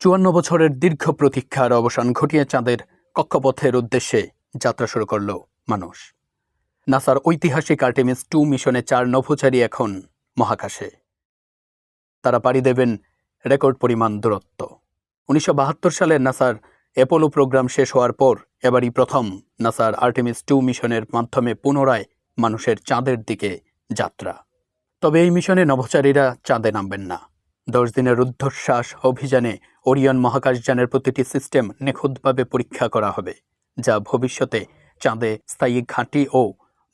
৫৪ বছরের দীর্ঘ প্রতীক্ষার অবসান ঘটিয়ে চাঁদের কক্ষপথের উদ্দেশ্যে যাত্রা শুরু করল মানুষ। নাসার ঐতিহাসিক আর্টেমিস 2 মিশনে 4 নভোচারী এখন মহাকাশে। তারা পাড়ি দেবেন রেকর্ড পরিমাণ দূরত্ব। ১৯৭২ সালে নাসার অ্যাপোলো প্রোগ্রাম শেষ হওয়ার পর এবারই প্রথম নাসার আর্টেমিস 2 মিশনের মাধ্যমে পুনরায় মানুষের চাঁদের দিকে যাত্রা। তবে এই মিশনে নভোচারীরা চাঁদে নামবেন না। 10 দিনের রুদ্ধশ্বাস অভিযানে ওরিয়ন মহাকাশযানের প্রতিটি সিস্টেম নিখুঁতভাবে পরীক্ষা করা হবে, যা ভবিষ্যতে চাঁদে স্থায়ী ঘাঁটি ও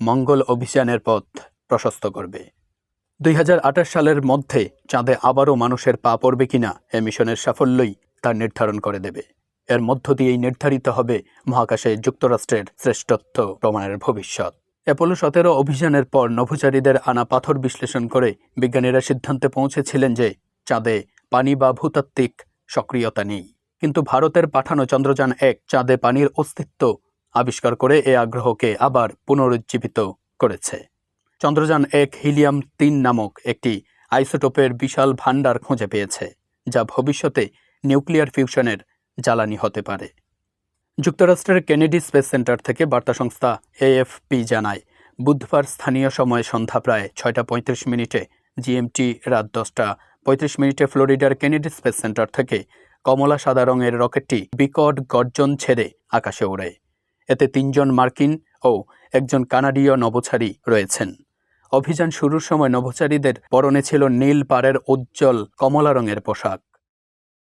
মঙ্গল অভিযানের পথ প্রশস্ত করবে। ২০২৮ সালের মধ্যে চাঁদে আবারও মানুষের পা পড়বে কিনা এ মিশনের সাফল্যই তা নির্ধারণ করে দেবে। এর মধ্য দিয়েই নির্ধারিত হবে মহাকাশে যুক্তরাষ্ট্রের শ্রেষ্ঠত্ব প্রমাণের ভবিষ্যৎ। অ্যাপোলো 17 অভিযানের পর নভোচারীদের আনা পাথর বিশ্লেষণ করে বিজ্ঞানীরা সিদ্ধান্তে পৌঁছেছিলেন যে চাঁদে পানি বা ভূতাত্ত্বিক সক্রিয়তা নেই। কিন্তু ভারতের পাঠানো চন্দ্রযান 1 চাঁদে পানির অস্তিত্ব আবিষ্কার করে এ আগ্রহকে আবার পুনরুজ্জীবিত করেছে। চন্দ্রযান 1 হিলিয়াম 3 নামক একটি আইসোটোপের বিশাল ভাণ্ডার খুঁজে পেয়েছে, যা ভবিষ্যতে নিউক্লিয়ার ফিউশনের জ্বালানি হতে পারে। যুক্তরাষ্ট্রের কেনেডি স্পেস সেন্টার থেকে বার্তা সংস্থা AFP জানায়, বুধবার স্থানীয় সময় সন্ধ্যা প্রায় 6:35 GMT রাত 10:35 ফ্লোরিডার কেনেডি স্পেস সেন্টার থেকে কমলা সাদা রঙের রকেটটি বিকট গর্জন ছেড়ে আকাশে ওড়ে। এতে 3 জন মার্কিন ও 1 জন কানাডীয় নভোচারী রয়েছেন। অভিযান শুরুর সময় নভোচারীদের পরনে ছিল নীল পাড়ের উজ্জ্বল কমলা রঙের পোশাক।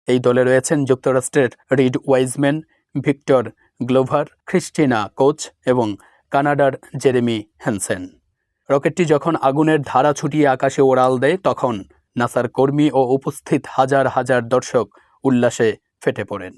এই দলে রয়েছেন যুক্তরাষ্ট্রের Reid Wiseman, Victor Glover, Christina Koch এবং কানাডার জেরেমি হ্যানসেন। রকেটটি যখন আগুনের ধারা ছুটিয়ে আকাশে ওড়াল দেয়, তখন নাসার কর্মী ও উপস্থিত হাজার হাজার দর্শক উল্লাসে ফেটে পড়েন।